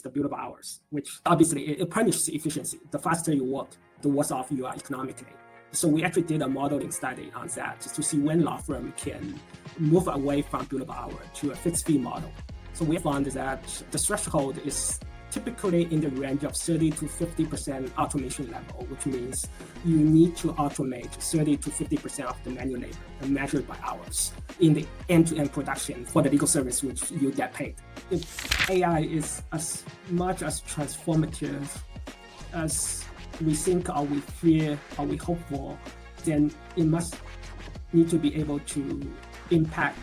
the billable hours, which obviously it punishes efficiency. The faster you work, the worse off you are economically. So we actually did a modeling study on that to see when law firm can move away from billable hour to a fixed fee model. So we found that the threshold is typically in the range of 30 to 50% automation level, which means you need to automate 30 to 50% of the manual labor measured by hours in the end-to-end production for the legal service which you get paid. If AI is as much as transformative as we think or we fear or we hope for, then it must need to be able to impact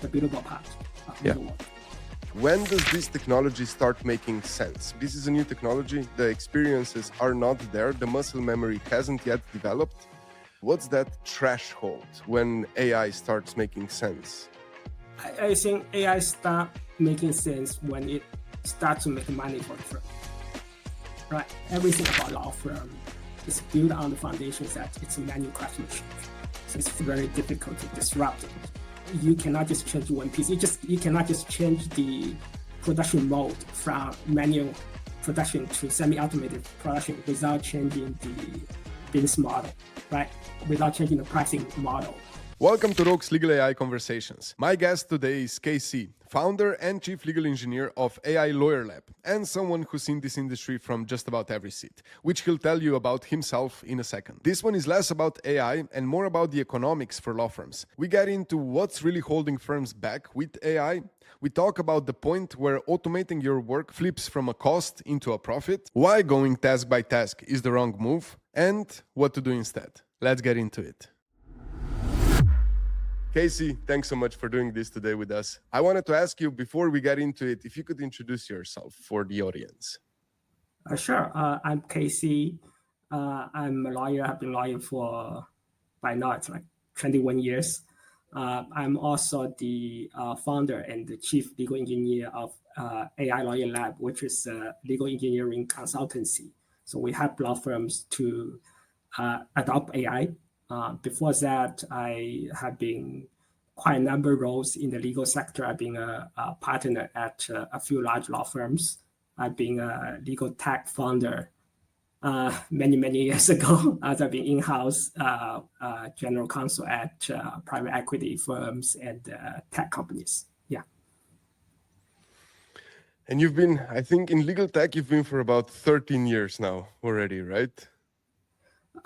the billable part of the work. When does this technology start making sense? This is a new technology. The experiences are not there. The muscle memory hasn't yet developed. What's that threshold when AI starts making sense? I think AI starts making sense when it starts to make money for the firm. Right? Everything about law firm is built on the foundation that it's a manual craftsmanship. So it's very difficult to disrupt it. You cannot just change one piece. You cannot just change the production mode from manual production to semi-automated production without changing the business model, right? Without changing the pricing model. Welcome to Rogue's Legal AI Conversations. My guest today is Kaichen, founder and chief legal engineer of AI Lawyer Lab, and someone who's seen this industry from just about every seat, which he'll tell you about himself in a second. This one is less about AI and more about the economics for law firms. We get into what's really holding firms back with AI. We talk about the point where automating your work flips from a cost into a profit, why going task by task is the wrong move, and what to do instead. Let's get into it. Kaichen, thanks so much for doing this today with us. I wanted to ask you, before we get into it, if you could introduce yourself for the audience. Sure. I'm Kaichen. I'm a lawyer. I've been a lawyer for, by now, it's like 21 years. I'm also the founder and the chief legal engineer of AI Lawyer Lab, which is a legal engineering consultancy. So we help law firms to adopt AI. Before that, I have been quite a number of roles in the legal sector. I've been a partner at a few large law firms. I've been a legal tech founder many years ago. I've been in-house general counsel at private equity firms and tech companies. Yeah. And you've been, I think, in legal tech, you've been for about 13 years now already, right?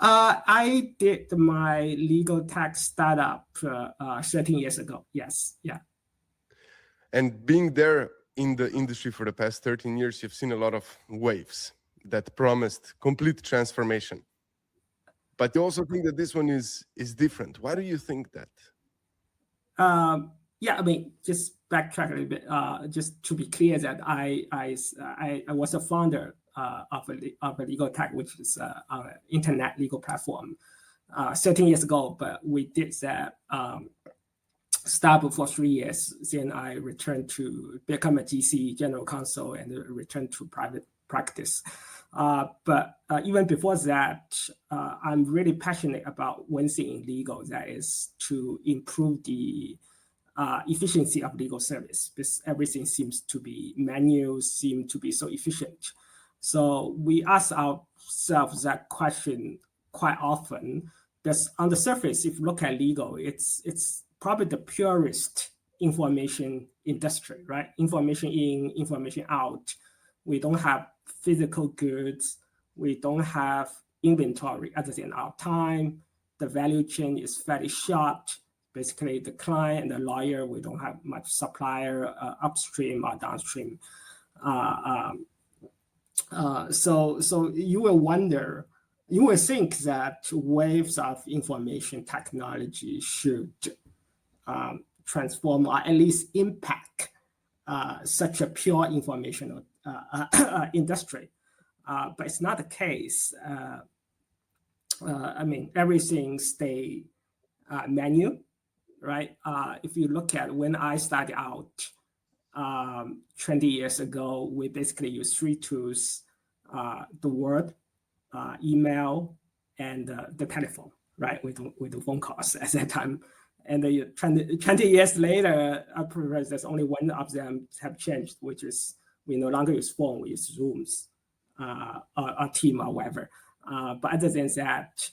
I did my legal tech startup 13 years ago. Yes. Yeah. And being there in the industry for the past 13 years, you've seen a lot of waves that promised complete transformation. But you also think that this one is different. Why do you think that? Yeah, I mean, just backtrack a little bit. Just to be clear that I was a founder of a legal tech, which is an internet legal platform 13 years ago. But we did that startup for 3 years. Then I returned to become a GC, general counsel, and returned to private practice. But even before that, I'm really passionate about one thing in legal, that is to improve the efficiency of legal service, because everything seems to be manual, seem to be so efficient. So we ask ourselves that question quite often, because on the surface, if you look at legal, it's probably the purest information industry, right? Information in, information out. We don't have physical goods. We don't have inventory other than our time. The value chain is fairly short. Basically, the client and the lawyer, we don't have much supplier upstream or downstream. So you will wonder, you will think that waves of information technology should transform or at least impact such a pure informational industry. But it's not the case. I mean, everything stay manual, right? If you look at when I started out 20 years ago, we basically used 3 tools, the Word, email, and the telephone, right? We do phone calls at that time. And 20 years later, I realize there's only one of them have changed, which is We no longer use phone, we use Zooms, or Team or whatever. But other than that,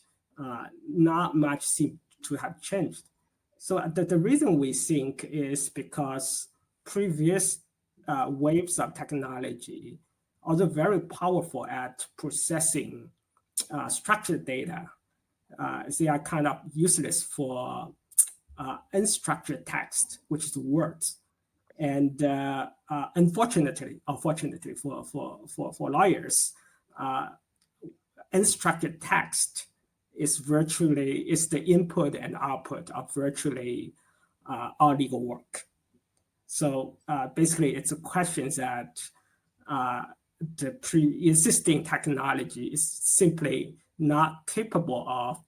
not much seems to have changed. So the reason we think is because previous waves of technology, although very powerful at processing structured data, they are kind of useless for unstructured text, which is words. And unfortunately for lawyers, unstructured text is the input and output of virtually all legal work. So basically, it's a question that the pre-existing technology is simply not capable of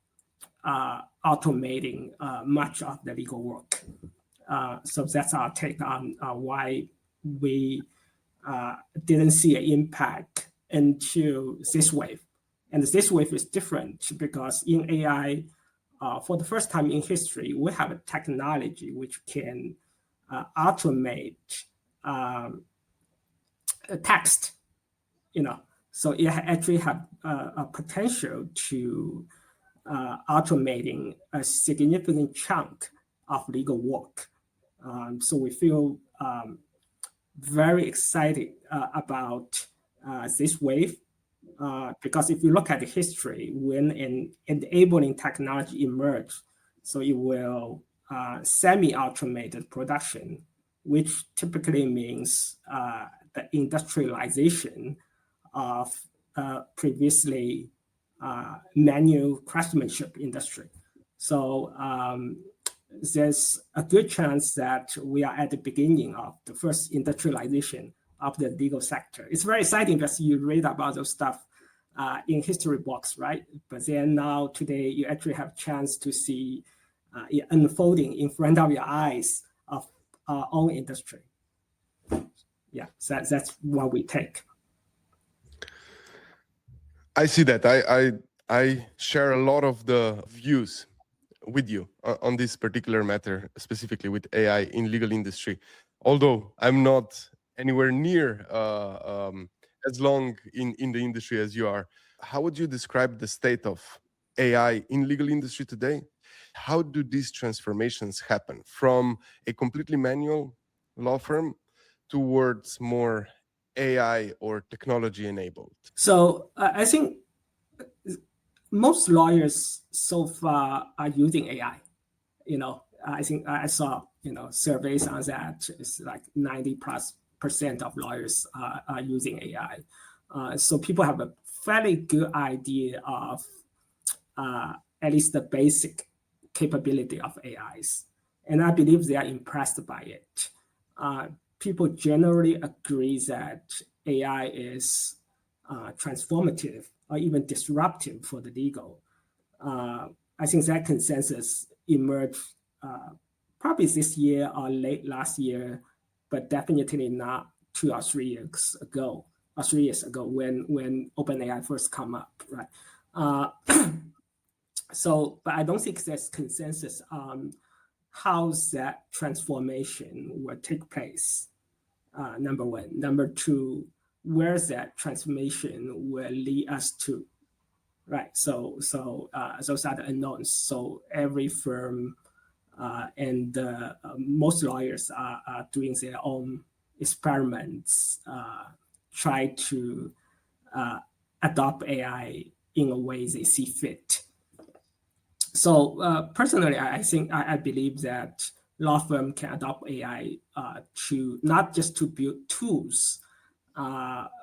automating much of the legal work. So that's our take on why we didn't see an impact until this wave. And this wave is different because in AI, for the first time in history, we have a technology which can automate text, So it actually have a potential to automating a significant chunk of legal work. So we feel very excited about this wave because if you look at the history, when an enabling technology emerged, so it will semi-automated production, which typically means the industrialization of previously manual craftsmanship industry. So there's a good chance that we are at the beginning of the first industrialization of the legal sector. It's very exciting because you read about those stuff in history books, right? But then now today you actually have a chance to see it unfolding in front of your eyes of our own industry. Yeah, so that's what we take. I see that. I share a lot of the views with you on this particular matter, specifically with AI in legal industry. Although I'm not anywhere near as long in the industry as you are. How would you describe the state of AI in legal industry today? How do these transformations happen from a completely manual law firm towards more AI or technology enabled? So I think most lawyers so far are using AI. I think I saw surveys on that. It's like 90+% of lawyers are using AI. So people have a fairly good idea of at least the basic capability of AIs, and I believe they are impressed by it. People generally agree that AI is transformative or even disruptive for the legal. I think that consensus emerged probably this year or late last year, but definitely not 2 or 3 years ago, or 3 years ago when OpenAI first come up, right? But I don't think there's consensus on how that transformation will take place. Number one. Number two, where that transformation will lead us to, right? So those are the unknowns. So every firm and most lawyers are doing their own experiments, try to adopt AI in a way they see fit. So personally, I believe that law firm can adopt AI to not just to build tools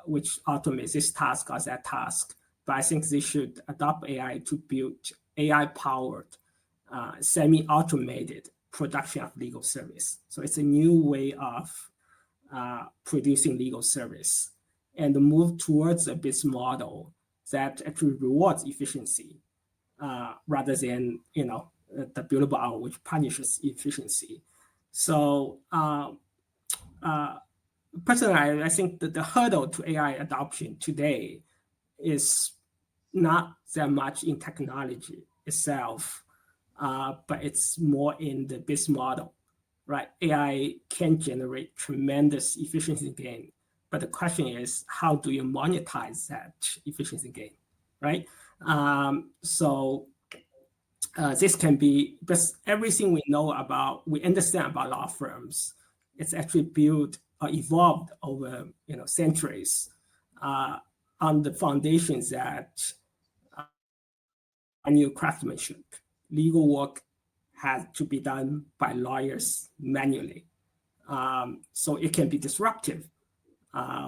which automate this task or that task, but I think they should adopt AI to build AI-powered, semi-automated production of legal service. So it's a new way of producing legal service and move towards a business model that actually rewards efficiency rather than the billable hour, which punishes efficiency. So personally, I think that the hurdle to AI adoption today is not that much in technology itself, but it's more in the business model, right? AI can generate tremendous efficiency gain But the question is, how do you monetize that efficiency gain, right? This can be, because everything we understand about law firms, it's actually built or evolved over centuries on the foundations that manual craftsmanship. Legal work has to be done by lawyers manually. So it can be disruptive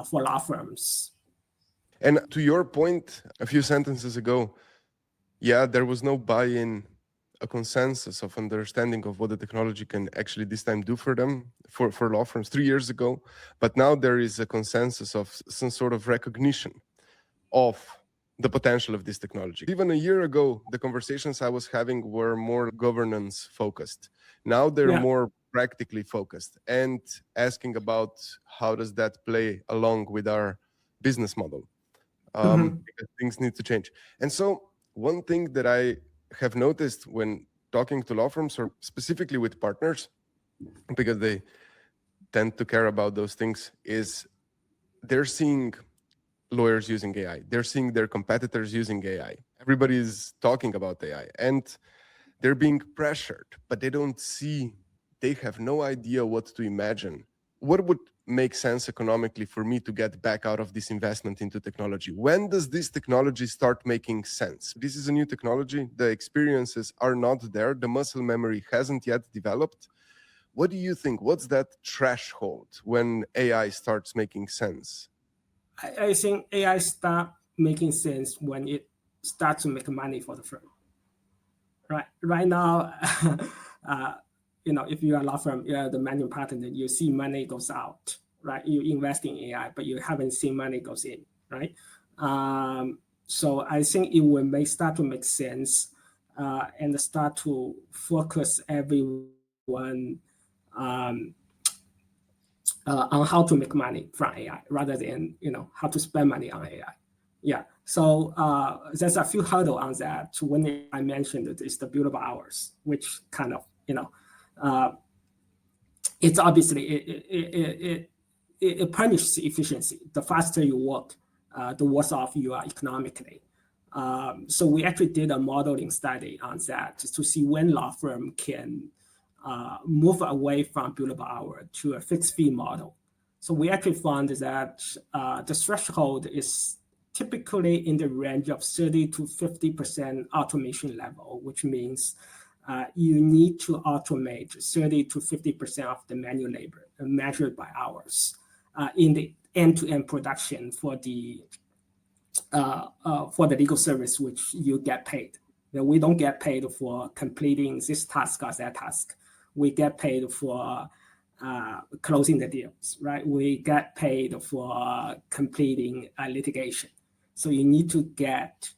for law firms. And to your point a few sentences ago, yeah, there was no buy-in, a consensus of understanding of what the technology can actually this time do for them, for law firms 3 years ago. But now there is a consensus of some sort of recognition of the potential of this technology. Even a year ago, the conversations I was having were more governance focused. Now they're more practically focused and asking about how does that play along with our business model, because things need to change. And so one thing that I have noticed when talking to law firms, or specifically with partners, because they tend to care about those things, is they're seeing lawyers using AI. They're seeing their competitors using AI. Everybody is talking about AI and they're being pressured, but they have no idea what to imagine. What would make sense economically for me to get back out of this investment into technology? When does this technology start making sense? This is a new technology. The experiences are not there. The muscle memory hasn't yet developed. What do you think? What's that threshold when AI starts making sense? I think AI start making sense when it starts to make money for the firm. Right now, if you are a law firm, you're the managing partner, you see money goes out, right? You invest in AI, but you haven't seen money goes in, right? So I think it will start to make sense and start to focus everyone on how to make money from AI rather than how to spend money on AI. Yeah. So there's a few hurdles on that. When I mentioned it is the billable hours, which kind of it's obviously it punishes efficiency. The faster you work, the worse off you are economically. So we actually did a modeling study on that to see when law firm can move away from billable hour to a fixed fee model. So we actually found that the threshold is typically in the range of 30 to 50% automation level, which means you need to automate 30 to 50% of the manual labor measured by hours in the end-to-end production for the legal service which you get paid. We don't get paid for completing this task or that task. We get paid for closing the deals, right? We get paid for completing litigation. So you need to get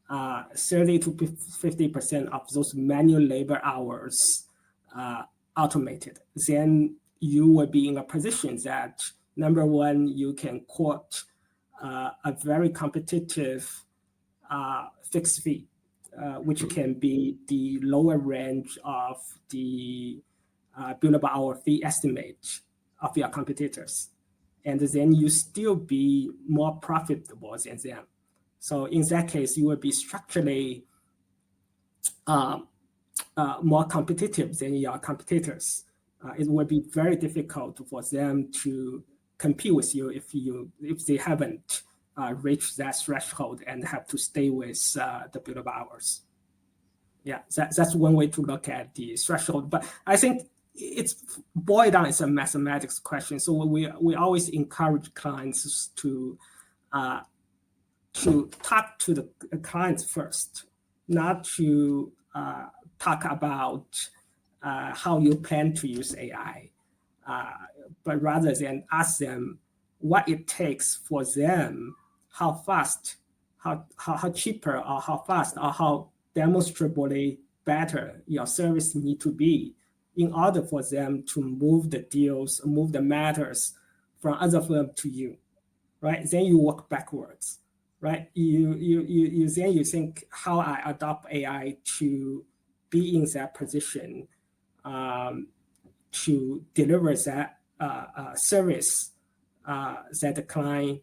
30 to 50% of those manual labor hours automated. Then you will be in a position that, number one, you can quote a very competitive fixed fee, which can be the lower range of the billable hour fee estimate of your competitors. And then you still be more profitable than them. So in that case, you will be structurally more competitive than your competitors. It will be very difficult for them to compete with you if they haven't reached that threshold and have to stay with the billable hours. Yeah, that's one way to look at the threshold. But I think it's boiled down as a mathematics question. So we always encourage clients to talk to the clients first, not to talk about how you plan to use AI, but rather than ask them what it takes for them, how fast, how cheaper, or how fast, or how demonstrably better your service need to be in order for them to move the deals, move the matters from other firms to you, right? Then you work backwards, right? You think how I adopt AI to be in that position to deliver that service that the client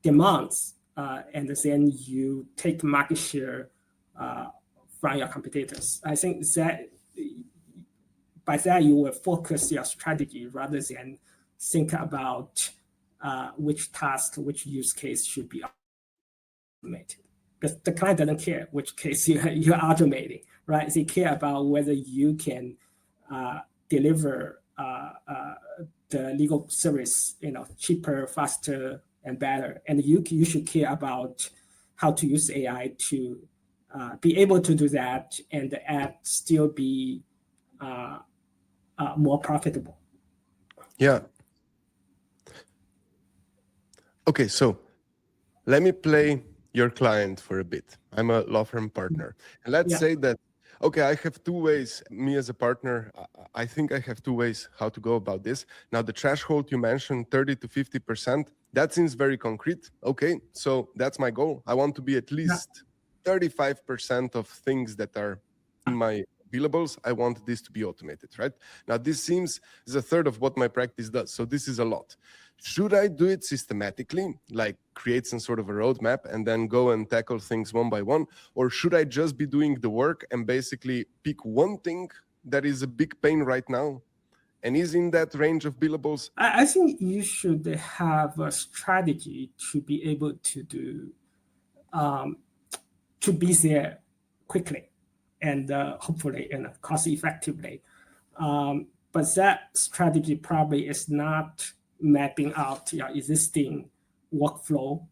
demands, and then you take market share from your competitors. I think that by that you will focus your strategy rather than think about which task, which use case should be automated. Because the client doesn't care which case you're automating, right? They care about whether you can deliver the legal service, cheaper, faster, and better. And you should care about how to use AI to be able to do that and still be more profitable. Yeah. Okay, so let me play your client for a bit. I'm a law firm partner. And let's say that, okay, I have two ways, me as a partner, I think I have two ways how to go about this. Now, the threshold you mentioned, 30 to 50%, that seems very concrete. Okay, so that's my goal. I want to be at least 35% of things that are in my billables. I want this to be automated, right? Now, this is a third of what my practice does. So this is a lot. Should I do it systematically, like create some sort of a roadmap and then go and tackle things one by one? Or should I just be doing the work and basically pick one thing that is a big pain right now and is in that range of billables? I think you should have a strategy to be able to do, to be there quickly and hopefully cost effectively. But that strategy probably is not mapping out your existing workflow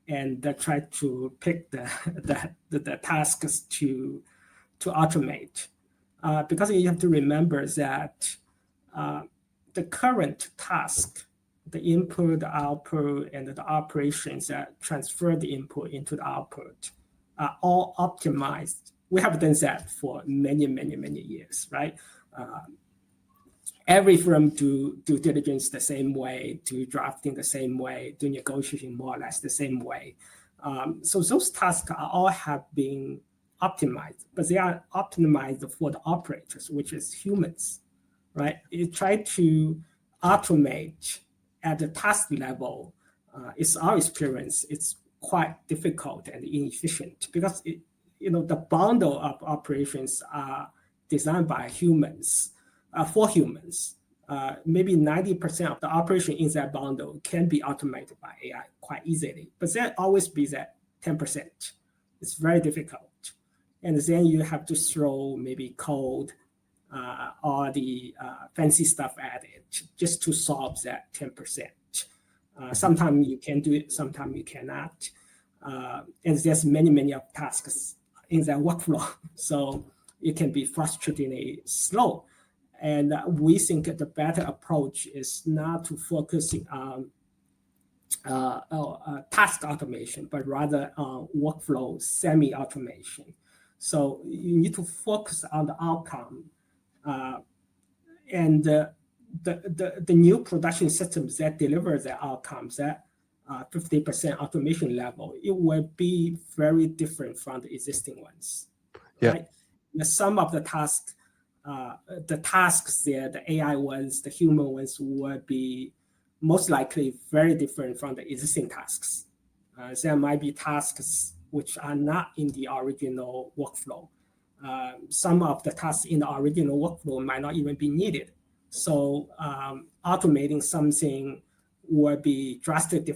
and try to pick the tasks to automate. Because you have to remember that the current task, the input, the output, and the operations that transfer the input into the output are all optimized. We have done that for many, many, many years, right? Every firm do due diligence the same way, do drafting the same way, do negotiation more or less the same way. So those tasks all have been optimized, but they are optimized for the operators, which is humans, right? You try to automate at the task level. It's our experience. It's quite difficult and inefficient because the bundle of operations are designed by humans. For humans, maybe 90% of the operation in that bundle can be automated by AI quite easily, but there always be that 10%. It's very difficult. And then you have to throw maybe code or the fancy stuff at it just to solve that 10%. Sometimes you can do it, sometimes you cannot. And there's many, many of tasks in that workflow. So it can be frustratingly slow. And we think the better approach is not to focusing on task automation, but rather on workflow semi-automation. So you need to focus on the outcome. And the new production systems that deliver the outcomes, that 50% automation level, it will be very different from the existing ones. Yeah. Right? Some of the tasks there, the AI ones, the human ones, will be most likely very different from the existing tasks. There might be tasks which are not in the original workflow. Some of the tasks in the original workflow might not even be needed. So automating something will be drastically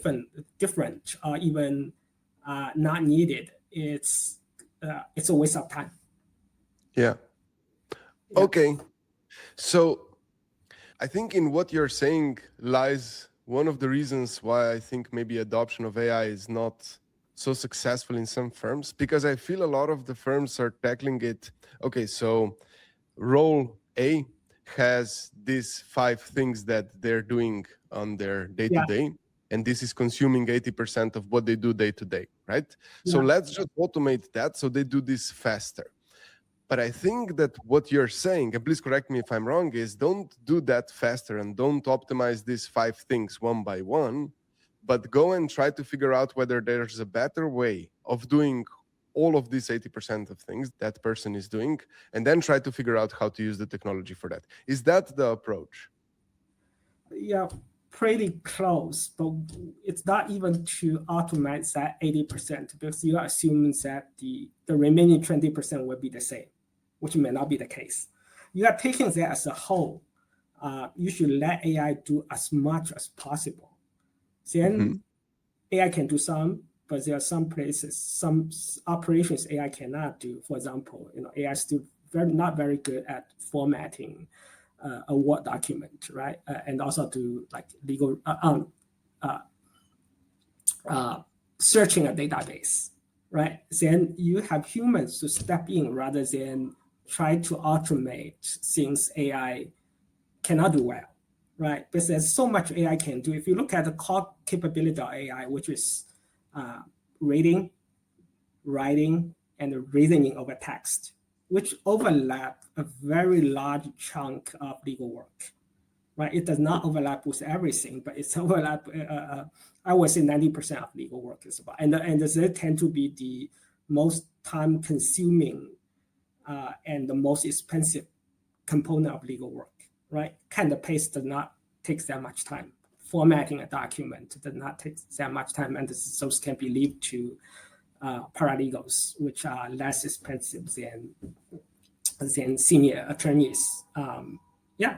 different, or even not needed. It's a waste of time. Yeah. Okay. So I think in what you're saying lies one of the reasons why I think maybe adoption of AI is not so successful in some firms, because I feel a lot of the firms are tackling it. Okay, so role A has these 5 things that they're doing on their day-to-day, and this is consuming 80% of what they do day-to-day, right? So let's just automate that so they do this faster. But I think that what you're saying, and please correct me if I'm wrong, is don't do that faster and don't optimize these 5 things one by one, but go and try to figure out whether there's a better way of doing all of these 80% of things that person is doing, and then try to figure out how to use the technology for that. Is that the approach? Yeah, pretty close, but it's not even to automate that 80% because you are assuming that the remaining 20% will be the same, which may not be the case. You are taking that as a whole. You should let AI do as much as possible. Then AI can do some, but there are some places, some operations AI cannot do. For example, AI is still not very good at formatting a Word document, right? And also do like legal searching a database, right? Then you have humans to step in rather than try to automate things AI cannot do well, right? Because there's so much AI can do. If you look at the core capability of AI, which is reading, writing, and reasoning over text, which overlap a very large chunk of legal work, right? It does not overlap with everything, but it's overlap, I would say 90% of legal work is about, and they tend to be the most time consuming and the most expensive component of legal work, right? Kind of paste does not take that much time. Formatting a document does not take that much time, and those can be left to paralegals, which are less expensive than senior attorneys.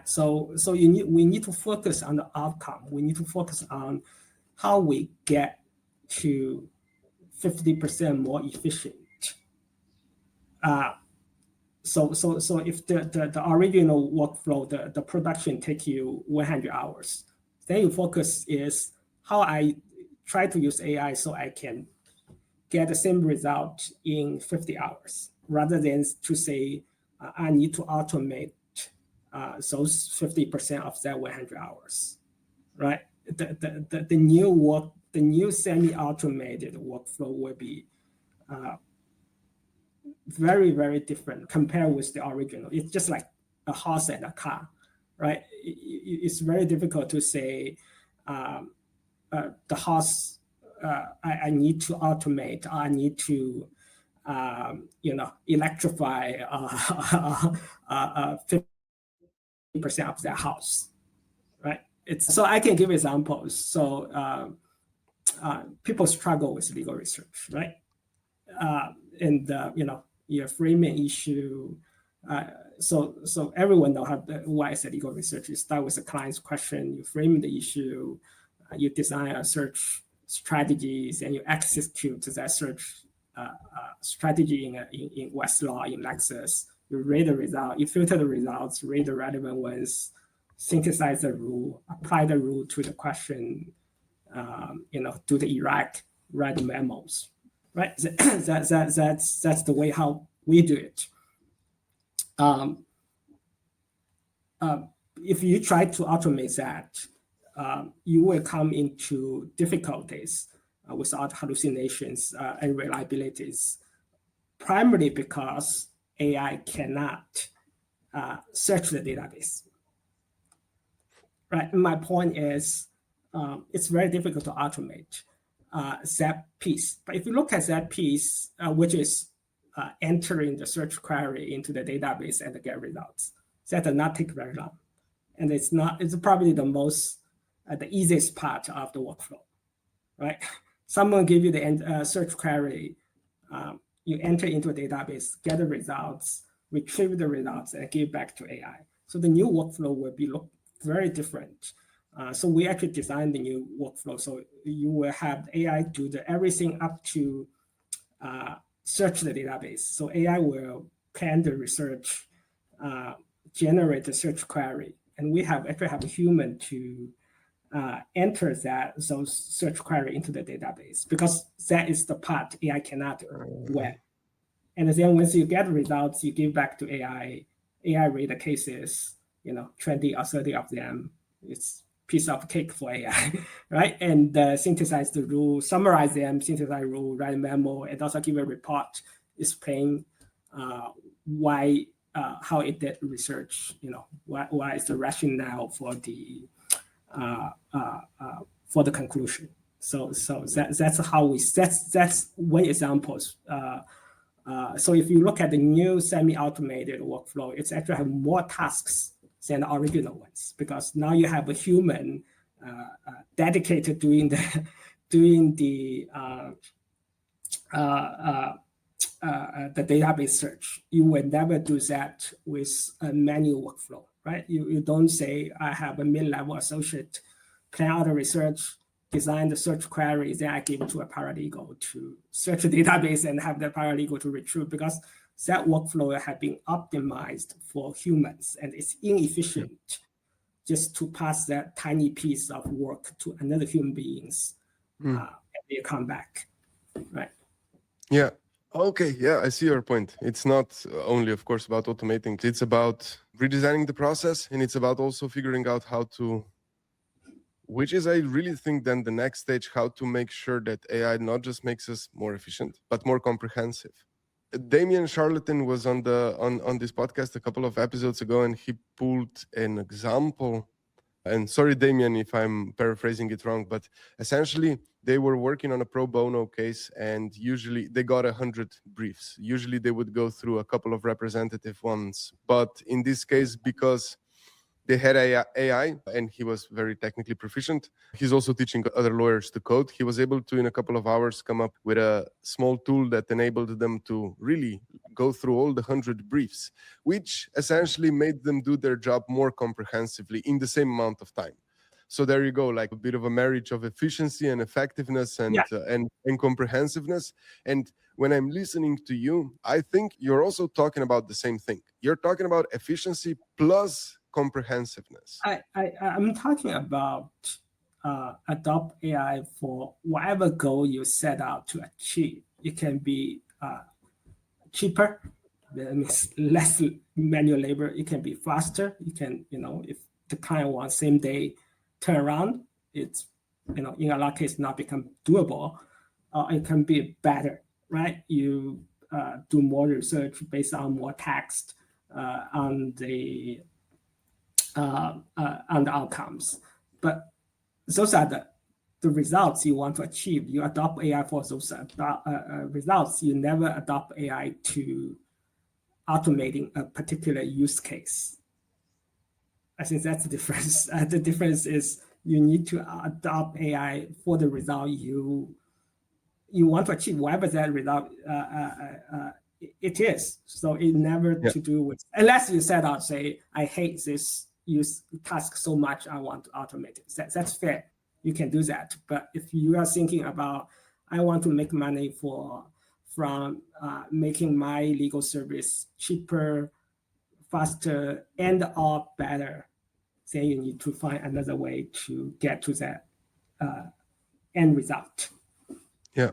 So we need to focus on the outcome. We need to focus on how we get to 50% more efficient. So if the original workflow, the production take you 100 hours, then your focus is how I try to use AI so I can get the same result in 50 hours, rather than to say I need to automate those 50% of that 100 hours, right? The new semi-automated workflow will be very, very different compared with the original. It's just like a horse and a car, right? It's very difficult to say the horse, I need to automate, I need to electrify 50% of their house, right? So I can give examples. So people struggle with legal research, right? You frame an issue. So everyone knows why it's a legal research. You start with a client's question, you frame the issue, you design a search strategies, and you execute that search strategy in Westlaw, in Lexis. You read the result, you filter the results, read the relevant ones, synthesize the rule, apply the rule to the question, do the ERAC, write the memos, right? That's the way how we do it. If you try to automate that, you will come into difficulties without hallucinations and reliabilities, primarily because AI cannot search the database. Right. My point is, it's very difficult to automate that piece. But if you look at that piece, which is entering the search query into the database and get results, that does not take very long, and it's probably the easiest part of the workflow, right? Someone give you the search query, you enter into a database, get the results, retrieve the results, and give back to AI. So the new workflow will look very different. So we actually designed the new workflow. So you will have AI do everything up to search the database. So AI will plan the research, generate the search query, and we actually have a human to enter those search query into the database, because that is the part AI cannot do well. And then once you get results, you give back to AI. AI read the cases, 20 or 30 of them. It's piece of cake for AI, right? And synthesize the rule, summarize them, synthesize rule, write a memo, and also give a report explain why, how it did research, why is the rationale for the conclusion. So that's how that's one example. So if you look at the new semi-automated workflow, it's actually have more tasks than the original ones, because now you have a human dedicated doing the database search. You will never do that with a manual workflow, right? You don't say, I have a mid-level associate, plan out the research, design the search queries, then I give it to a paralegal to search the database and have the paralegal to retrieve, because that workflow has been optimized for humans and it's inefficient just to pass that tiny piece of work to another human beings and they come back, right? Yeah. Okay. Yeah, I see your point. It's not only, of course, about automating. It's about redesigning the process, and it's about also figuring out how to, which is, I really think, then the next stage, how to make sure that AI not just makes us more efficient, but more comprehensive. Damien Charlatan was on this podcast a couple of episodes ago, and he pulled an example. And sorry, Damien, if I'm paraphrasing it wrong, but essentially they were working on a pro bono case, and usually they got 100 briefs. Usually they would go through a couple of representative ones, but in this case, because they had AI and he was very technically proficient, he's also teaching other lawyers to code. He was able to, in a couple of hours, come up with a small tool that enabled them to really go through all the 100 briefs, which essentially made them do their job more comprehensively in the same amount of time. So there you go, like a bit of a marriage of efficiency and effectiveness and comprehensiveness. And when I'm listening to you, I think you're also talking about the same thing. You're talking about efficiency plus comprehensiveness. I'm talking about adopt AI for whatever goal you set out to achieve. It can be cheaper, that means less manual labor. It can be faster. You can, if the client wants same day turnaround, it's, in a lot of cases not become doable. It can be better, right? You do more research based on more text on the outcomes, but those are the results you want to achieve. You adopt AI for those results. You never adopt AI to automating a particular use case. I think that's the difference. The difference is you need to adopt AI for the result you want to achieve, whatever that result it is. So it never to do with, unless you set out, say, I hate this use task so much, I want to automate it. That's fair. You can do that. But if you are thinking about, I want to make money from making my legal service cheaper, faster, and or better, then you need to find another way to get to that end result. Yeah.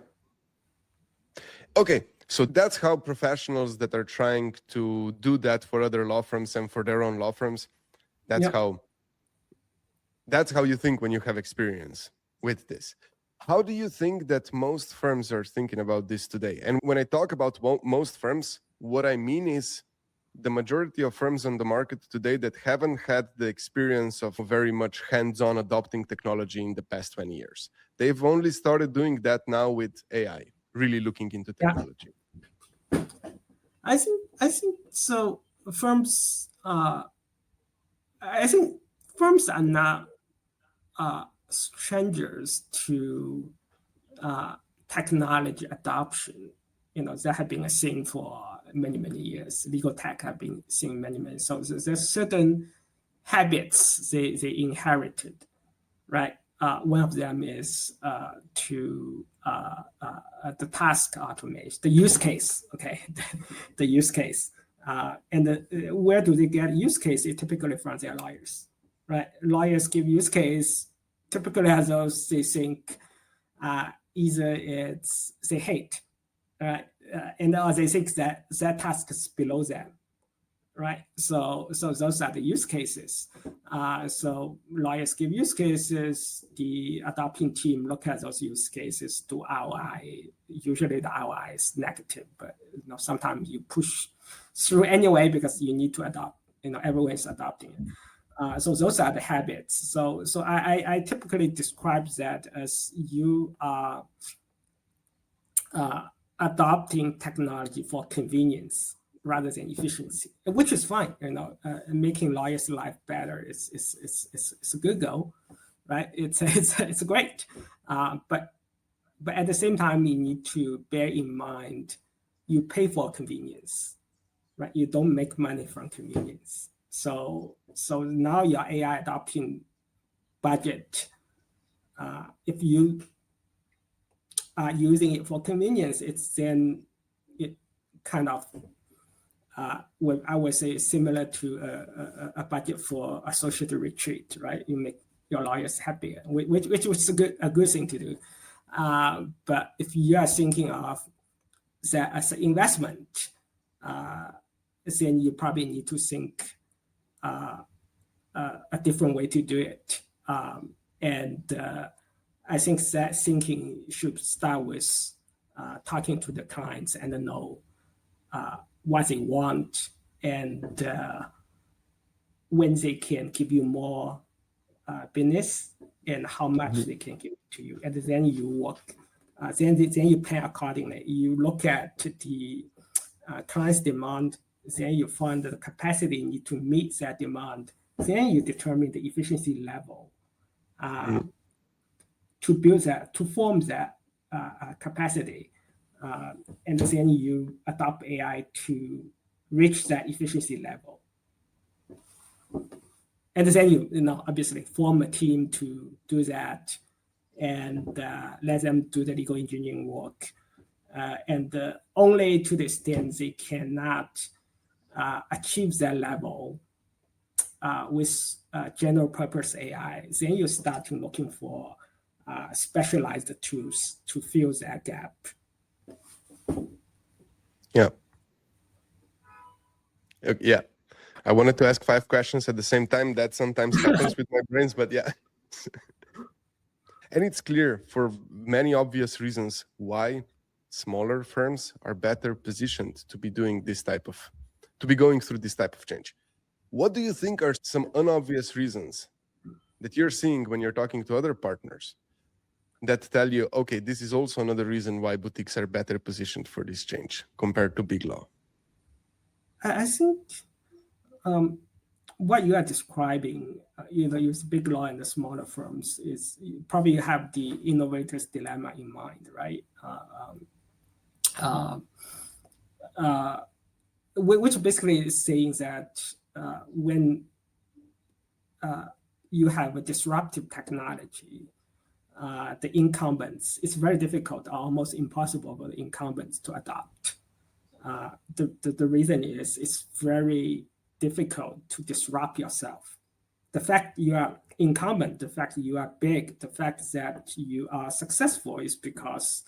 Okay. So that's how professionals that are trying to do that for other law firms and for their own law firms, that's how you think when you have experience with this. How do you think that most firms are thinking about this today? And when I talk about most firms, what I mean is the majority of firms on the market today that haven't had the experience of very much hands-on adopting technology in the past 20 years. They've only started doing that now with AI, really looking into technology. I think so. Firms, I think firms are not strangers to technology adoption. That have been a thing for many, many years. Legal tech have been seen many. So there's certain habits they inherited, right? One of them is to the task automation, the use case, okay? The use case. And where do they get use case? It typically from their lawyers, right? Lawyers give use case, typically as those they think either it's they hate, right? And or they think that task is below them, right? So those are the use cases. So lawyers give use cases, the adopting team look at those use cases, do ROI. Usually the ROI is negative, but sometimes you push through anyway because you need to adopt, everyone's adopting it. So those are the habits. So I typically describe that as you are adopting technology for convenience rather than efficiency, which is fine. Making lawyers' life better is a good goal, right? It's great, but at the same time, you need to bear in mind you pay for convenience, right? You don't make money from convenience. So now your AI adoption budget, if you are using it for convenience, it's then it kind of what I would say is similar to a budget for a social retreat, right? You make your lawyers happier, which was a good thing to do. But if you are thinking of that as an investment, then you probably need to think a different way to do it. And I think that thinking should start with talking to the clients and know what they want and when they can give you more business and how much they can give to you. And then you work, then you plan accordingly. You look at the client's demand, then you find the capacity you need to meet that demand. Then you determine the efficiency level to build that, to form that capacity. And then you adopt AI to reach that efficiency level. And then you obviously form a team to do that and let them do the legal engineering work. And only to the extent they cannot achieve that level with general purpose AI, then you start looking for specialized tools to fill that gap. Yeah. Yeah. I wanted to ask 5 questions at the same time. That sometimes happens with my brains, but yeah. And it's clear for many obvious reasons why smaller firms are better positioned to be doing to be going through this type of change. What do you think are some unobvious reasons that you're seeing when you're talking to other partners that tell you, okay, this is also another reason why boutiques are better positioned for this change compared to BigLaw? I think what you are describing, use BigLaw and the smaller firms, is you probably have the innovator's dilemma in mind, right? Which basically is saying that when you have a disruptive technology, the incumbents, it's very difficult, almost impossible for the incumbents to adopt. The reason is it's very difficult to disrupt yourself. The fact you are incumbent, the fact you are big, the fact that you are successful is because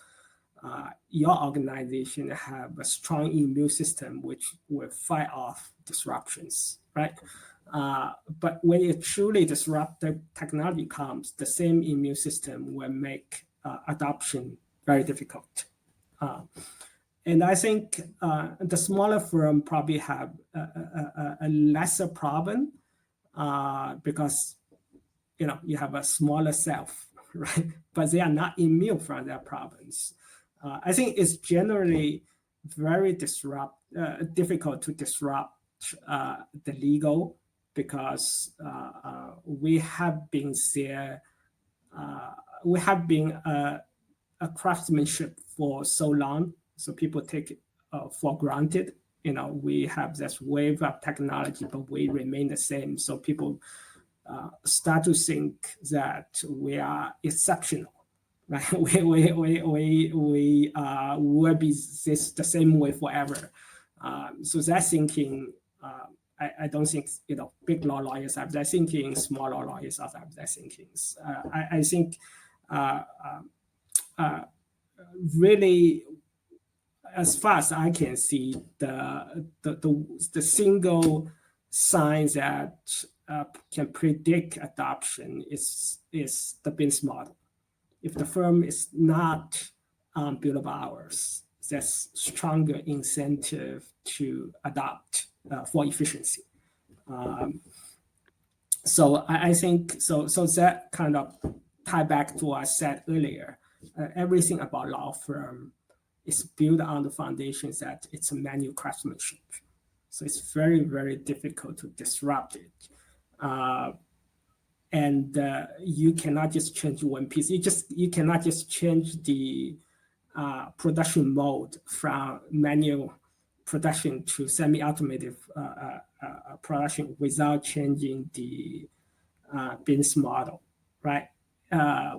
your organization have a strong immune system which will fight off disruptions, right? But when you truly disruptive technology comes, the same immune system will make adoption very difficult. And I think the smaller firm probably have a lesser problem because you have a smaller self, right? But they are not immune from their problems. I think it's generally very difficult to disrupt the legal because we have been there. We have been a craftsmanship for so long, so people take it for granted. We have this wave of technology, but we remain the same. So people start to think that we are exceptional, right? We will be the same way forever. So that thinking, I don't think big law lawyers have that thinking. Smaller lawyers also have that thinking. I think really, as far as I can see, the single sign that can predict adoption is the business model. If the firm is not billable hours, there's stronger incentive to adopt for efficiency. So I think so that kind of tie back to what I said earlier. Everything about law firm is built on the foundation that it's a manual craftsmanship. So it's very, very difficult to disrupt it. and you cannot just change one piece. You cannot just change the production mode from manual production to semi-automated production without changing the business model, right?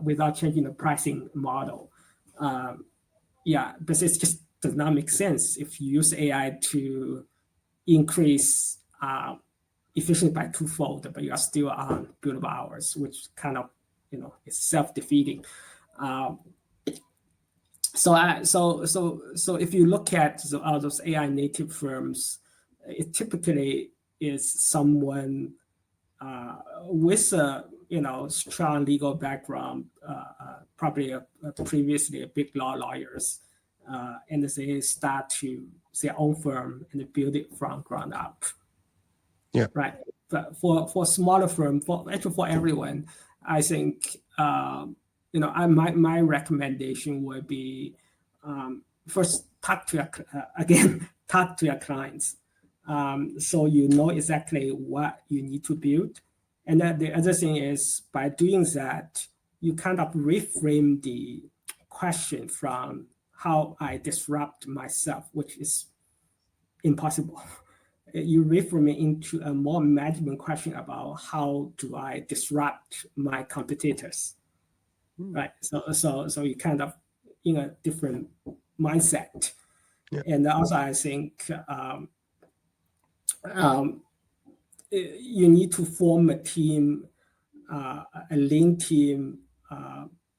Without changing the pricing model. Yeah, but it just does not make sense if you use AI to increase efficiency by twofold, but you are still on billable hours, which kind of, is self-defeating. So if you look at all those AI native firms, it typically is someone with a strong legal background, probably previously a BigLaw lawyers, and they start to their own firm and build it from ground up. Yeah. Right. But for smaller firm, for everyone, I think my recommendation would be first talk to your clients, so you know exactly what you need to build. And then the other thing is, by doing that, you kind of reframe the question from how I disrupt myself, which is impossible. You reframe it into a more management question about how do I disrupt my competitors, right? So you kind of in a different mindset. Yeah. And also I think you need to form a team, a lean team.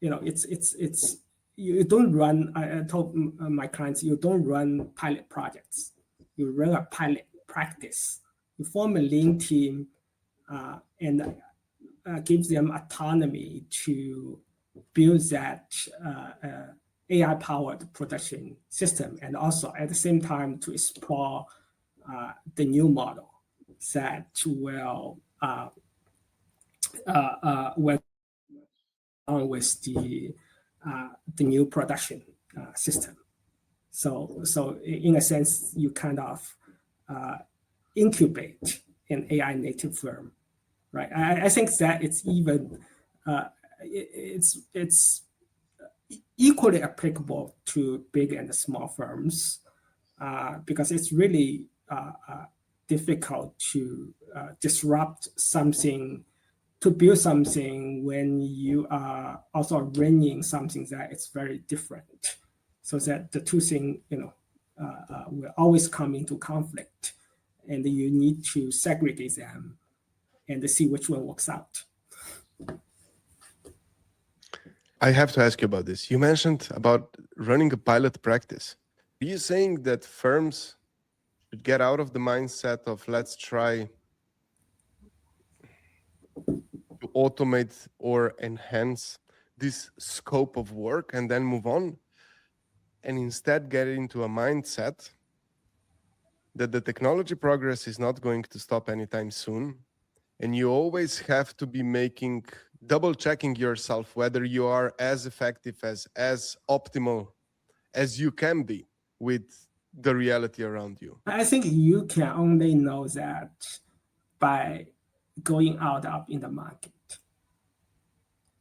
It's you don't run. I told my clients, you don't run pilot projects. You run a pilot practice. You form a lean team, and gives them autonomy to build that AI-powered production system, and also at the same time to explore the new model that will on with the new production system. So in a sense, you kind of incubate an AI native firm, right? I think that it's even it's equally applicable to big and small firms, because it's really difficult to disrupt something, to build something when you are also running something that is very different. So that the two things, will always come into conflict, and you need to segregate them and see which one works out. I have to ask you about this. You mentioned about running a pilot practice. Are you saying that firms should get out of the mindset of let's try to automate or enhance this scope of work and then move on, and instead get into a mindset that the technology progress is not going to stop anytime soon, and you always have to be double checking yourself whether you are as effective, as optimal as you can be with the reality around you? I think you can only know that by going out in the market,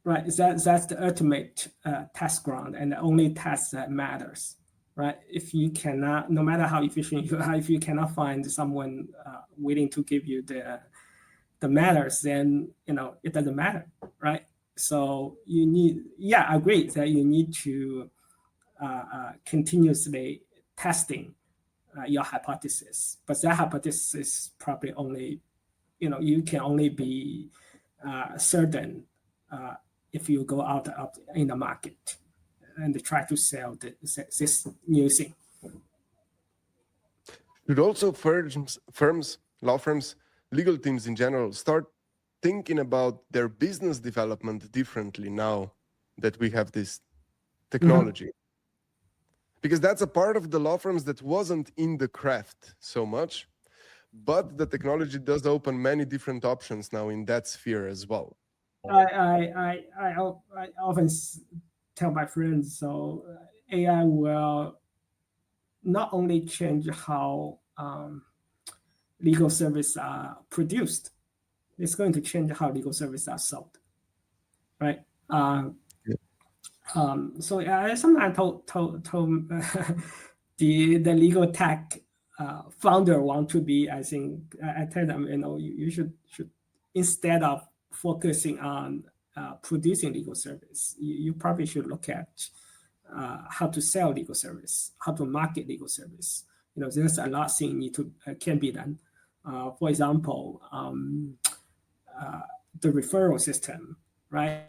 right? That's the ultimate test ground, and the only test that matters, right? If you cannot, no matter how efficient you are, if you cannot find someone willing to give you the matters, then it doesn't matter, right? So you need, I agree that you need to continuously testing your hypothesis, but that hypothesis probably only, you can only be certain if you go out in the market and try to sell this new thing. Should also firms, law firms, legal teams in general start thinking about their business development differently now that we have this technology? Mm-hmm. Because that's a part of the law firms that wasn't in the craft so much, but the technology does open many different options now in that sphere as well. I often tell my friends, so AI will not only change how legal services are produced, it's going to change how legal services are sold, right? So I sometimes told the legal tech founder want to be. I think I tell them, you should instead of focusing on producing legal service, you probably should look at how to sell legal service, how to market legal service. There's a lot thing can be done. For example, the referral system, right?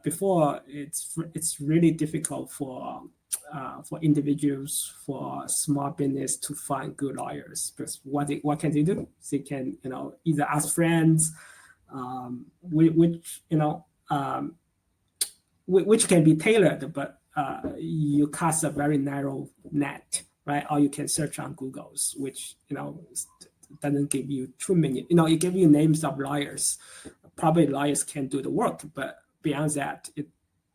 Before it's really difficult for individuals, for small business to find good lawyers, because what can they do? They can either ask friends, which can be tailored, but you cast a very narrow net, right? Or you can search on Google's, which doesn't give you too many. It gives you names of lawyers. Probably lawyers can do the work, but beyond that, it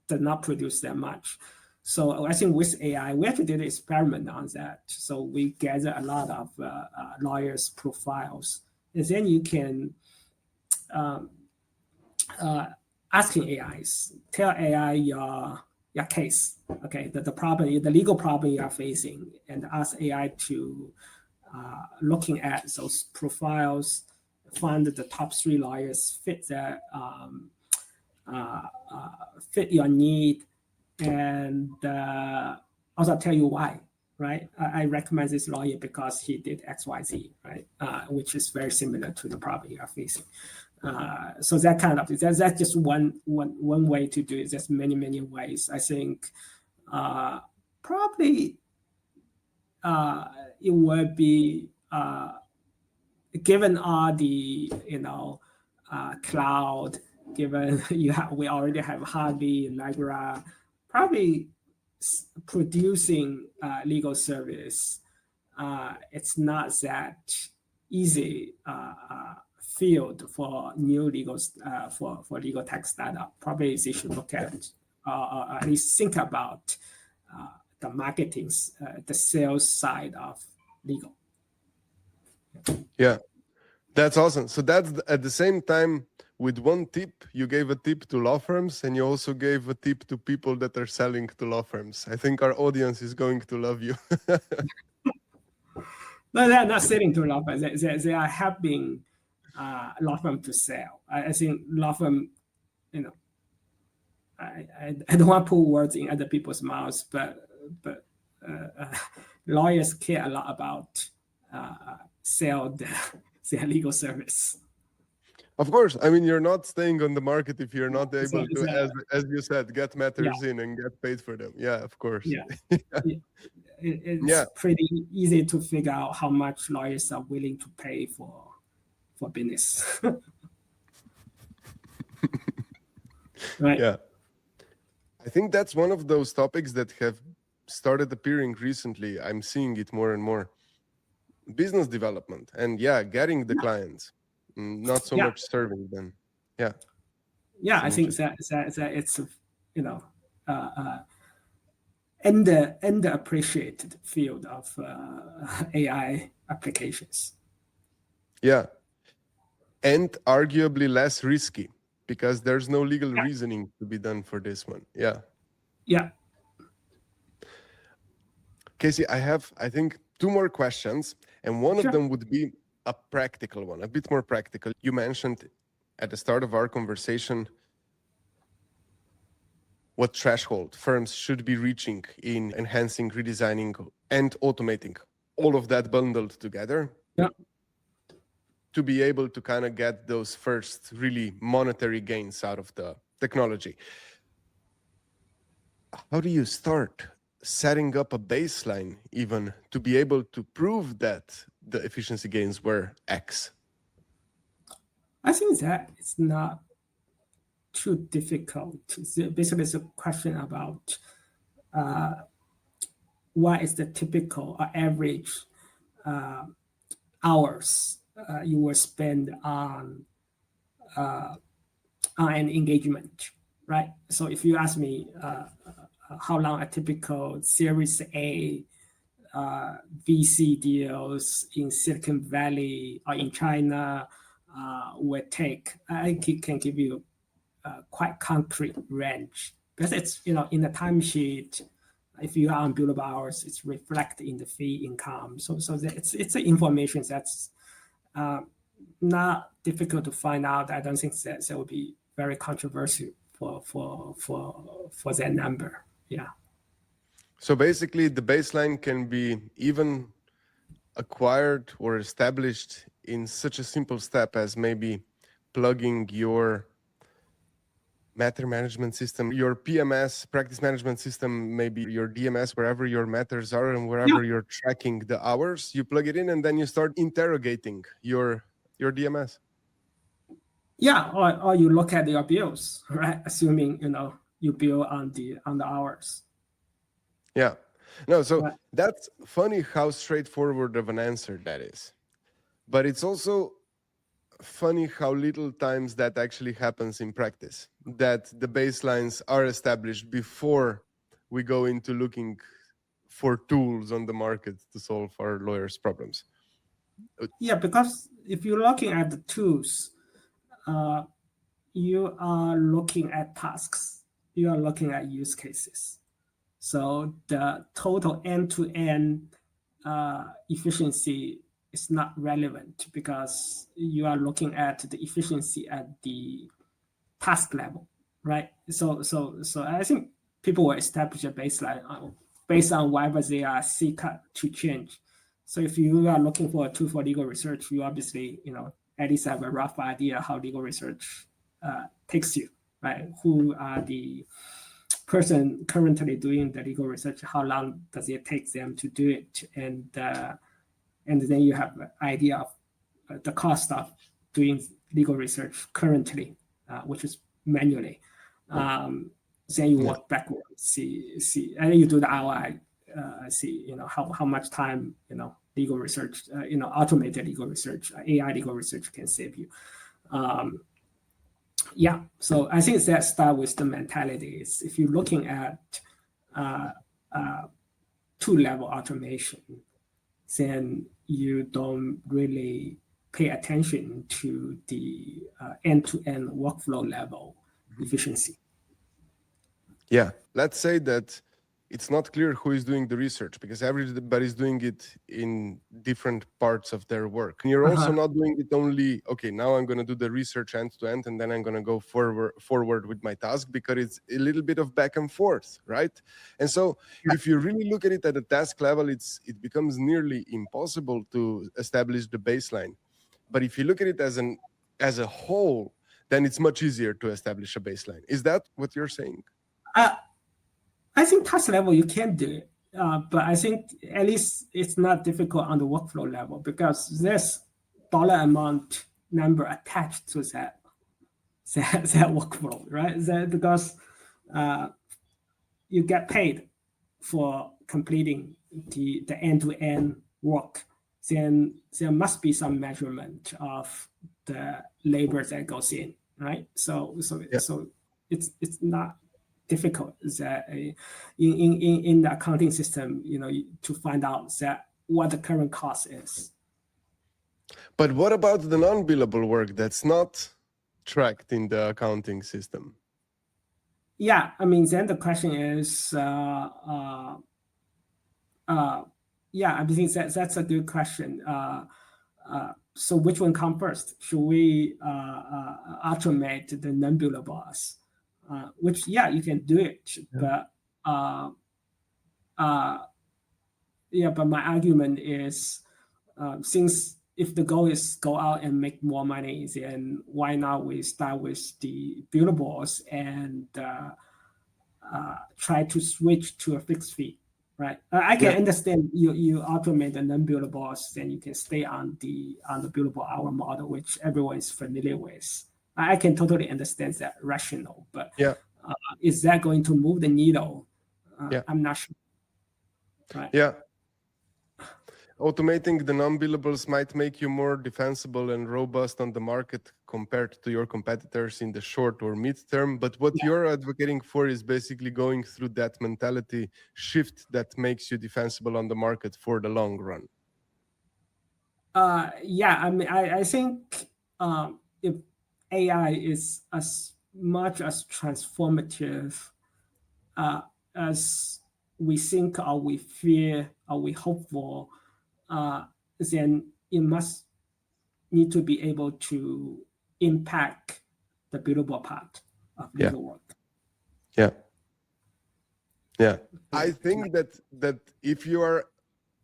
does not produce that much. So I think with AI, we actually did an experiment on that. So we gather a lot of lawyers' profiles, and then you can asking AIs, tell AI your case, okay, the problem, the legal problem you are facing, and ask AI to looking at those profiles, find the top 3 lawyers fit that fit your need, and also tell you why, right? I recommend this lawyer because he did XYZ, right? Which is very similar to the problem you are facing. So that kind of that's just one way to do it. There's many ways. I think probably it would be given all the cloud, given we already have Harvey and Niagara, probably producing legal service. It's not that easy field for new legal for legal tech startup. Probably they should look at at least think about the marketing, the sales side of legal. Yeah, that's awesome. So that's at the same time, with one tip, you gave a tip to law firms, and you also gave a tip to people that are selling to law firms. I think our audience is going to love you. No, they're not selling to law firms. They are helping law firm to sell. I think law firm, I don't want to put words in other people's mouths, but lawyers care a lot about sell their legal service. Of course. I mean, you're not staying on the market if you're not able to, as you said, get matters in and get paid for them. Yeah, of course. Yeah. It's pretty easy to figure out how much lawyers are willing to pay for business. Right. Yeah. I think that's one of those topics that have started appearing recently. I'm seeing it more and more. Business development and getting the clients, not so much serving them. Yeah. I think that it's underappreciated field of AI applications. Yeah, and arguably less risky because there's no legal reasoning to be done for this one. Yeah. Casey, I think 2 more questions, and one of them would be a practical one, a bit more practical. You mentioned at the start of our conversation what threshold firms should be reaching in enhancing, redesigning, and automating, all of that bundled together to be able to kind of get those first really monetary gains out of the technology. How do you start setting up a baseline even to be able to prove that the efficiency gains were X? I think that it's not too difficult. Basically, it's a question about what is the typical or average hours you will spend on an engagement, right? So if you ask me how long a typical Series A VC deals in Silicon Valley or in China would take. I can give you quite concrete range because it's in the timesheet. If you are on billable hours, it's reflected in the fee income. So it's the information that's not difficult to find out. I don't think that would be very controversial for that number. Yeah. So basically, the baseline can be even acquired or established in such a simple step as maybe plugging your matter management system, your PMS, practice management system, maybe your DMS, wherever your matters are and wherever you're tracking the hours, you plug it in and then you start interrogating your DMS. Yeah, or you look at your bills, right? Assuming you bill on the hours. Yeah. No, so that's funny how straightforward of an answer that is. But it's also funny how little times that actually happens in practice, that the baselines are established before we go into looking for tools on the market to solve our lawyers' problems. Yeah, because if you're looking at the tools, you are looking at tasks, you are looking at use cases. So the total end-to-end efficiency is not relevant because you are looking at the efficiency at the task level, right? So I think people will establish a baseline based on whatever they are seek to change. So if you are looking for a tool for legal research, you obviously at least have a rough idea how legal research takes you, right? Who are the person currently doing the legal research? How long does it take them to do it? And then you have an idea of the cost of doing legal research currently, which is manually. Then you work backwards, see, and then you do the ROI, see, how much time, legal research, automated legal research, AI legal research can save you. Yeah, so I think that start with the mentality. Is if you're looking at two-level automation, then you don't really pay attention to the end-to-end workflow level efficiency. Yeah, let's say that it's not clear who is doing the research because everybody's doing it in different parts of their work. And you're also not doing it only, okay, now I'm going to do the research end to end and then I'm going to go forward with my task because it's a little bit of back and forth, right? And so if you really look at it at a task level, it becomes nearly impossible to establish the baseline. But if you look at it as a whole, then it's much easier to establish a baseline. Is that what you're saying? I think task level you can do it, but I think at least it's not difficult on the workflow level because there's dollar amount number attached to that workflow, right? Because you get paid for completing the end-to-end work, then there must be some measurement of the labor that goes in, right? So it's not difficult that in the accounting system, to find out that what the current cost is. But what about the non-billable work that's not tracked in the accounting system? Yeah, I mean, then the question is, I think that's a good question. So which one comes first? Should we automate the non-billables? Which, you can do it, but but my argument is, since if the goal is go out and make more money, then why not we start with the billables and try to switch to a fixed fee, right? I can understand you automate the non-billables, then you can stay on the billable hour model, which everyone is familiar with. I can totally understand that rationale, but is that going to move the needle? I'm not sure. Right. Yeah. Automating the non-billables might make you more defensible and robust on the market compared to your competitors in the short or mid-term. But what you're advocating for is basically going through that mentality shift that makes you defensible on the market for the long run. I mean, I think if AI is as much as transformative as we think or we fear or we hope for, then it must need to be able to impact the billable part of legal work. Yeah. I think that if you are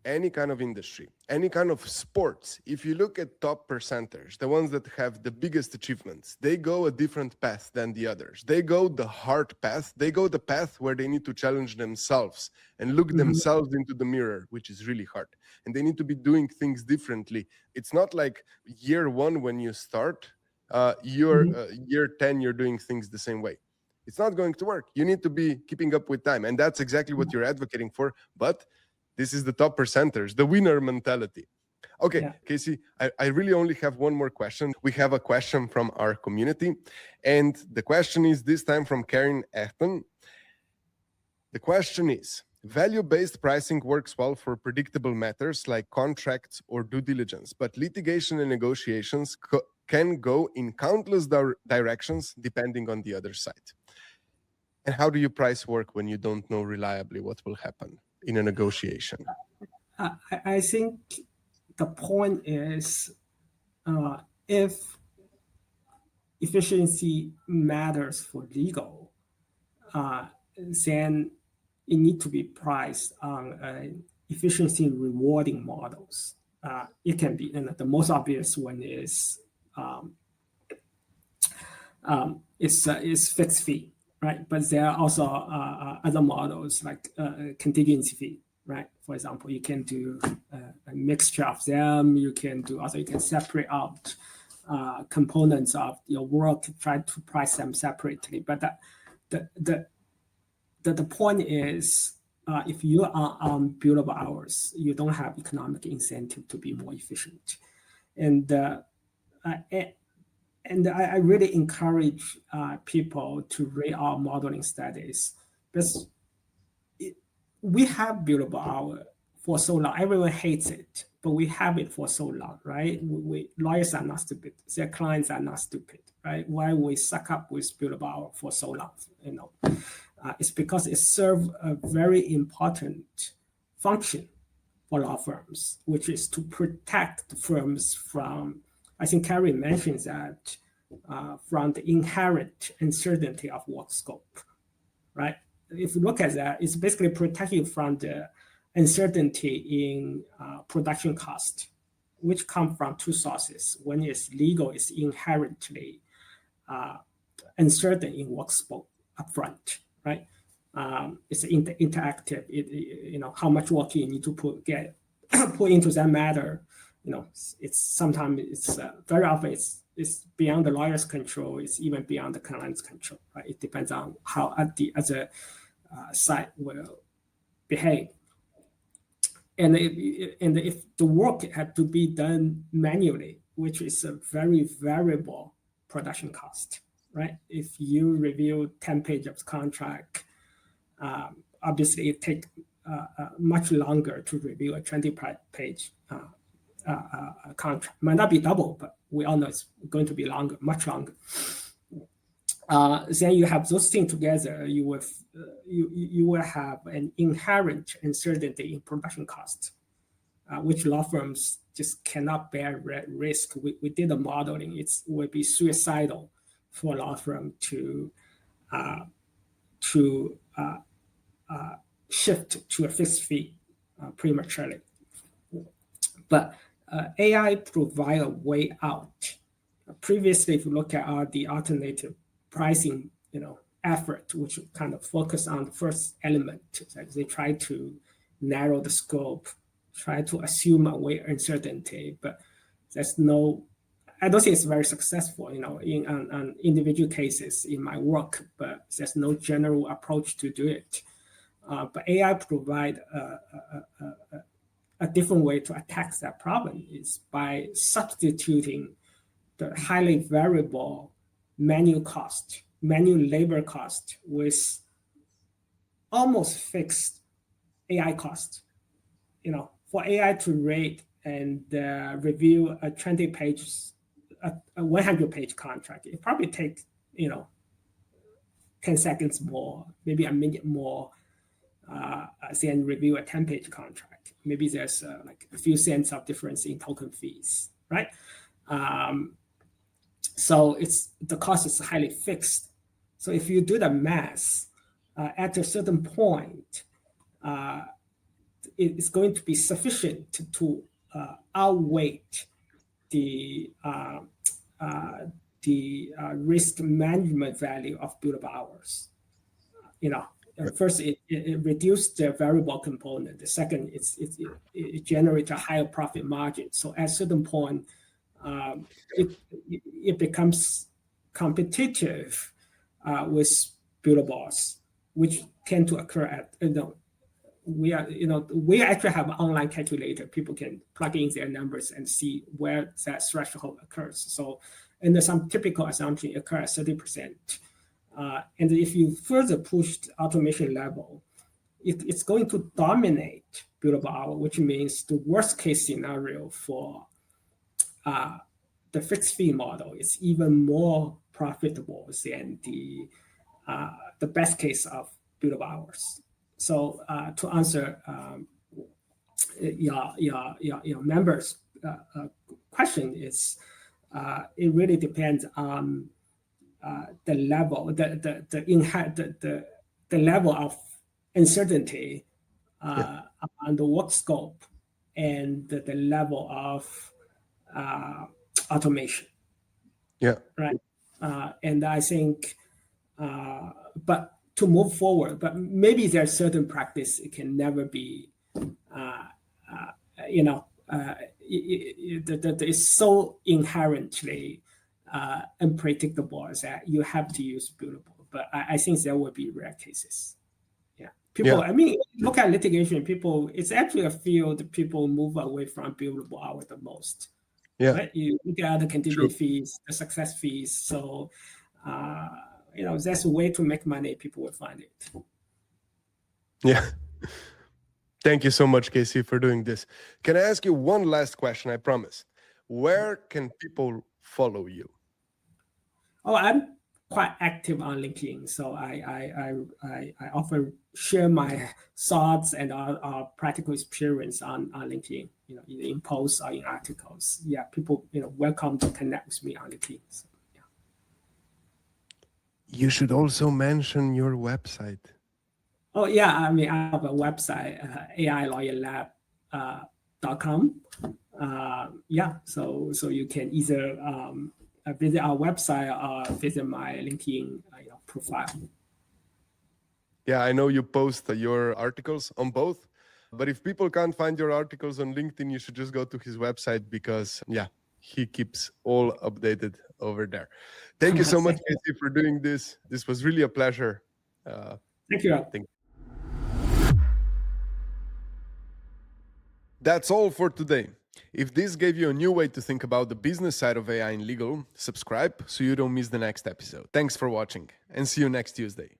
any kind of industry, any kind of sports, if you look at top percenters, the ones that have the biggest achievements, they go a different path than the others. They go the hard path. They go the path where they need to challenge themselves and look themselves into the mirror, which is really hard. And they need to be doing things differently. It's not like year one when you start, year 10, you're doing things the same way. It's not going to work. You need to be keeping up with time. And that's exactly what you're advocating for. But this is the top percenters, the winner mentality. Okay, Casey, I really only have one more question. We have a question from our community. And the question is this time from Karen Echten. The question is, value-based pricing works well for predictable matters like contracts or due diligence, but litigation and negotiations can go in countless directions depending on the other side. And how do you price work when you don't know reliably what will happen in a negotiation? I think the point is if efficiency matters for legal, then it needs to be priced on efficiency rewarding models. It can be, and the most obvious one is fixed fee. Right, but there are also other models like contingency fee. Right, for example, you can do a mixture of them. You can separate out components of your work, try to price them separately. But the point is, if you are on billable hours, you don't have economic incentive to be more efficient, and I really encourage people to read our modeling studies because we have billable hour for so long. Everyone hates it, but we have it for so long, right? Lawyers are not stupid. Their clients are not stupid, right? Why we suck up with billable hour for so long, it's because it serves a very important function for law firms, which is to protect the firms from, I think Carrie mentions that, from the inherent uncertainty of work scope, right? If you look at that, it's basically protecting you from the uncertainty in production cost, which come from two sources. One is legal is inherently uncertain in work scope upfront, right? It's interactive. How much work you need to put into that matter. It's sometimes very often it's beyond the lawyer's control. It's even beyond the client's control. Right? It depends on how the other side will behave. And if the work had to be done manually, which is a very variable production cost, right? If you review 10 pages of contract, obviously it takes much longer to review a 20-page contract. Might not be double, but we all know it's going to be longer, much longer. Then you have those things together, you will have an inherent uncertainty in production cost, which law firms just cannot bear risk. We did the modeling. It would be suicidal for a law firm to shift to a fixed fee prematurely. But AI provide a way out. Previously, if you look at the alternative pricing, effort, which kind of focus on the first element, like they try to narrow the scope, try to assume away uncertainty, but I don't think it's very successful, in individual cases in my work, but there's no general approach to do it. But AI provide a different way to attack that problem is by substituting the highly variable manual labor cost with almost fixed AI cost. For AI to rate and review a 20-page a 100-page contract, it probably takes 10 seconds more, maybe a minute more, than review a 10-page contract. Maybe there's like a few cents of difference in token fees, right? So the cost is highly fixed. So if you do the math, at a certain point, it's going to be sufficient to outweigh the risk management value of billable hours. First, it reduced the variable component. The second, it generates a higher profit margin. So at a certain point, it becomes competitive with billables, which tend to occur at we actually have an online calculator. People can plug in their numbers and see where that threshold occurs. So, and there's some typical assumption occur at 30%. And if you further push the automation level, it's going to dominate billable hour, which means the worst case scenario for the fixed fee model is even more profitable than the best case of billable hours. So to answer your members' question is, it really depends on the level, the level of uncertainty on the work scope and the level of automation. Yeah. Right. And I think, but to move forward, but maybe there's certain practice it can never be, it's so inherently unpredictable that you have to use billable. But I think there will be rare cases. Yeah, people. I mean, look at litigation. People, it's actually a field people move away from billable hour the most. Yeah, right? You look at the contingent fees, the success fees. So, that's a way to make money. People will find it. Yeah. Thank you so much, Casey, for doing this. Can I ask you one last question? I promise. Where can people follow you? Oh, I'm quite active on LinkedIn, so I often share my thoughts and our practical experience on LinkedIn. Either in posts or in articles. Yeah, people welcome to connect with me on LinkedIn. So, yeah. You should also mention your website. Oh yeah, I mean I have a website, ailawyerlab.com. Yeah, so you can either visit our website or visit my LinkedIn profile. Yeah, I know you post your articles on both, but if people can't find your articles on LinkedIn, you should just go to his website because, he keeps all updated over there. Thank you so much, Casey, for doing this. This was really a pleasure. Thank you. That's all for today. If this gave you a new way to think about the business side of AI in legal, subscribe so you don't miss the next episode. Thanks for watching and see you next Tuesday.